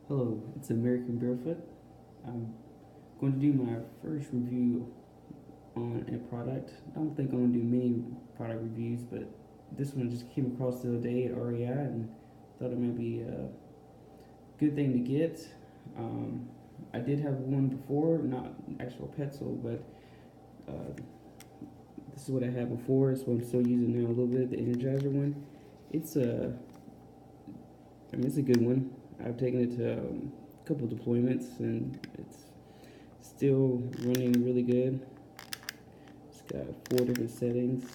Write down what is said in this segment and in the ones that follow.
Hello, it's American Barefoot. I'm going to do my first review on a product. I don't think I'm going to do many product reviews, but this one just came across the other day at REI and thought it might be a good thing to get. I did have one before, not actual Petzl, but uh, this is what I had before. It's what I'm still using now a little bit, the Energizer one. It's a, it's a good one. I've taken it to a couple deployments and it's still running really good. It's got 4 different settings,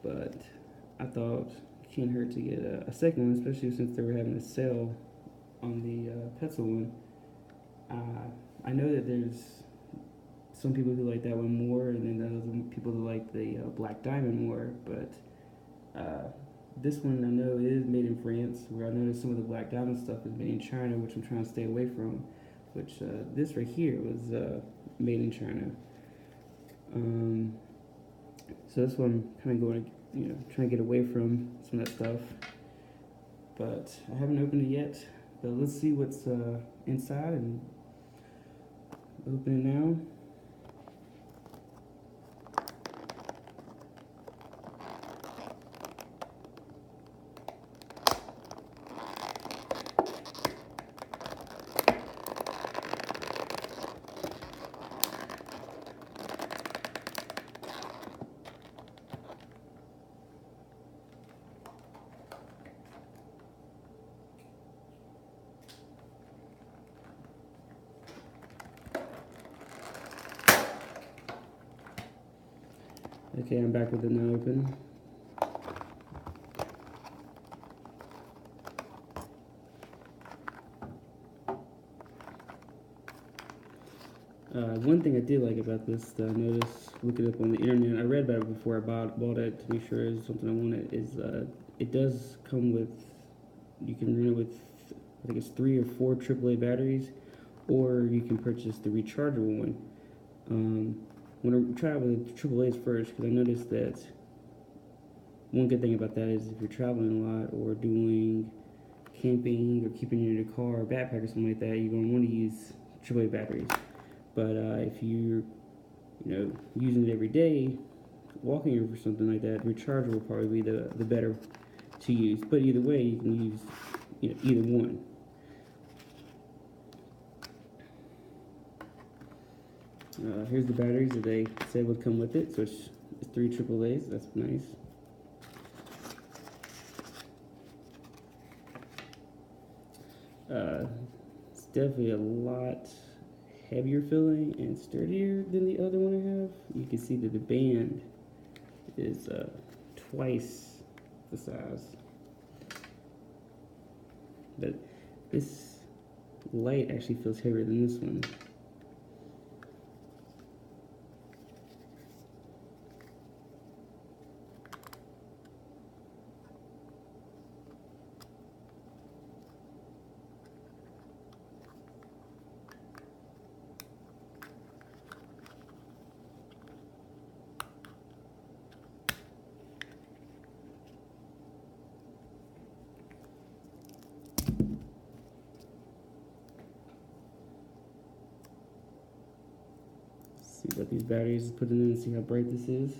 but I thought it can't hurt to get a second one, especially since they were having a sale on the Petzl one. I know that there's some people who like that one more, and then there's other people who like the Black Diamond more, but this one I know is made in France, where I noticed some of the Black Diamond stuff is made in China, which I'm trying to stay away from. Which this right here was made in China. So that's what I'm kind of going to, trying to get away from some of that stuff. But I haven't opened it yet. But let's see what's inside and open it now. Okay, I'm back with it now open. One thing I did like about this that I noticed looking up on the internet, I read about it before I bought it to make sure it's something I wanted, is it does come with, you can run it with, I think it's 3 or 4 AAA batteries, or you can purchase the rechargeable one. I'm going to try it with AAAs first, because I noticed that one good thing about that is if you're traveling a lot or doing camping or keeping it in your car or backpack or something like that, you're going to want to use AAA batteries. But if you're, using it every day, walking or something like that, rechargeable will probably be the better to use. But either way, you can use either one. Here's the batteries that they said would come with it. So it's 3 AAAs. That's nice. It's definitely a lot heavier feeling and sturdier than the other one I have. You can see that the band is twice the size. But this light actually feels heavier than this one. See what these batteries put in and see how bright this is.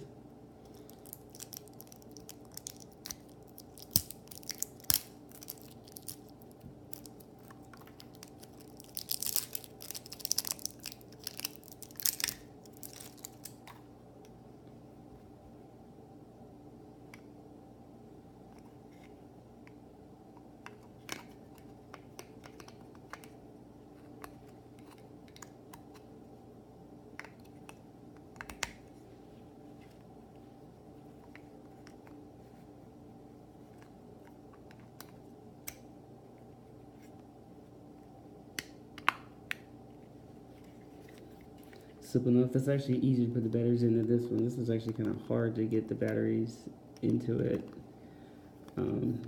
Simple enough. That's actually easier to put the batteries into this one. This is actually kind of hard to get the batteries into it.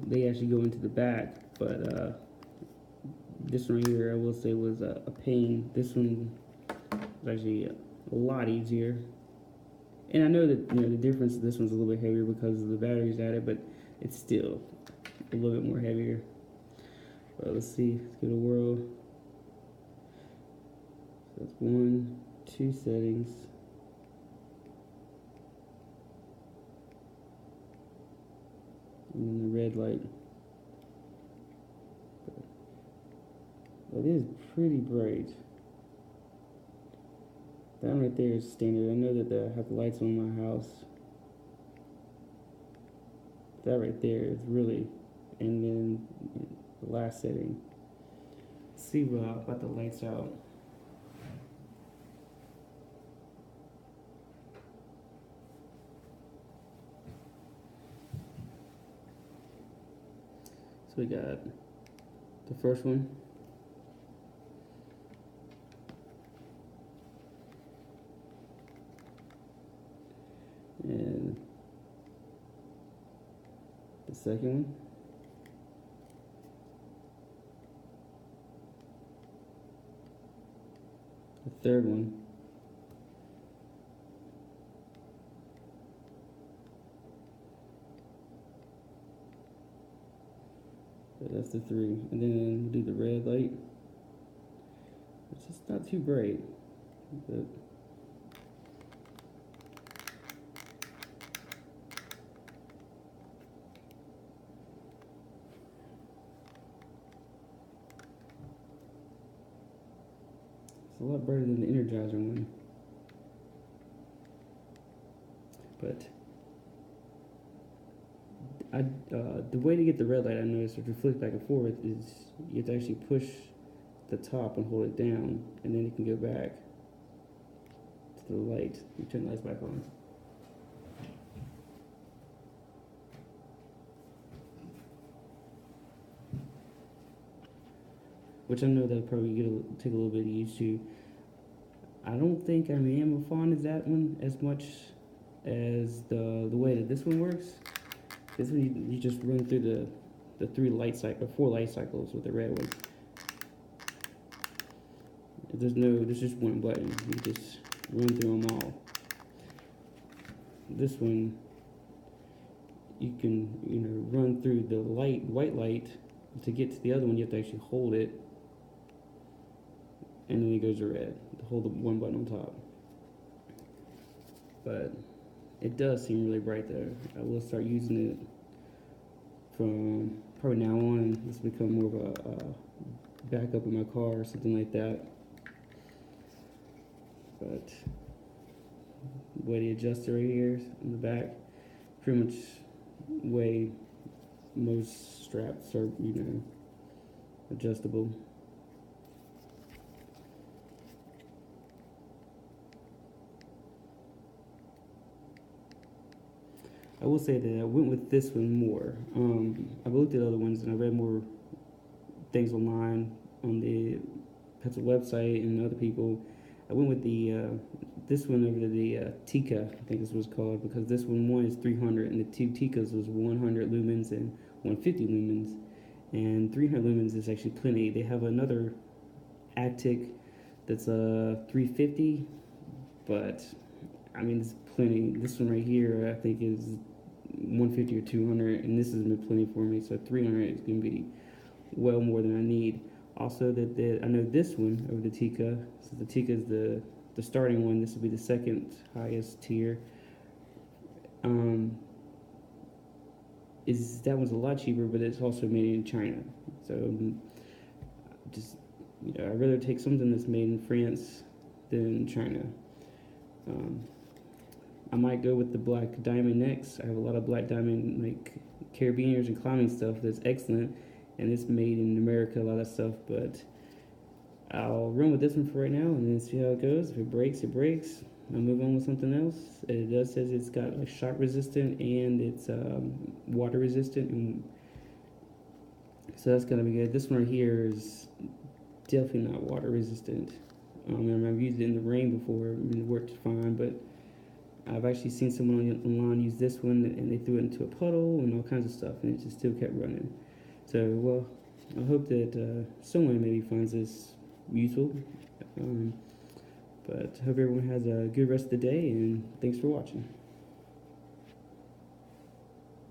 They actually go into the back, but this one here I will say was a pain. This one was actually a lot easier. And I know that the difference. This one's a little bit heavier because of the batteries added, but it's still a little bit more heavier. But let's see, let's give it a whirl. So that's 1, 2 settings. And then the red light. It is pretty bright. That one right there is standard. I know that I have the lights on my house. That right there is really, and then the last setting. Let's see about the lights out. So we got the first one. And the second one. The third one. So that's the 3. And then do the red light. It's just not too bright, but it's a lot brighter than the Energizer one. But the way to get the red light, I noticed, if you flick back and forth, is you have to actually push the top and hold it down, and then it can go back to the light. You turn the lights back on. Which I know that'll probably take a little bit of used to. I don't think I am fond of that one as much as the way that this one works. This one you just run through the 4 light cycles with the red one. There's just one button. You just run through them all. This one, you can run through the white light. To get to the other one, you have to actually hold it, and then it goes to red. Hold the one button on top. But it does seem really bright there. I will start using it from probably now on. It's become more of a backup in my car or something like that. But the way the adjuster right here in the back, pretty much way most straps are adjustable. I will say that I went with this one more. I've looked at other ones and I read more things online on the Petzl website and other people. I went with this one over the Tika, I think this was called, because this one is 300 and the 2 Tikas was 100 lumens and 150 lumens. And 300 lumens is actually plenty. They have another Actik that's 350, but I mean it's plenty. This one right here I think is 150 or 200, and this has been plenty for me. So 300 is going to be well more than I need. Also, I know this one over the Tika. So the Tika is the starting one. This will be the second highest tier. That one's a lot cheaper, but it's also made in China. So just I'd rather take something that's made in France than China. I might go with the black diamond next. I have a lot of black diamond carabiners and climbing stuff that's excellent, and it's made in America, a lot of stuff, but I'll run with this one for right now and then see how it goes. If it breaks, it breaks. I'll move on with something else. It does says it's got shock resistant and it's water resistant, and so that's gonna be good. This one right here is definitely not water resistant. I've used it in the rain before and it worked fine, but I've actually seen someone online use this one and they threw it into a puddle and all kinds of stuff, and it just still kept running. So, well, I hope that someone maybe finds this useful. But I hope everyone has a good rest of the day, and thanks for watching.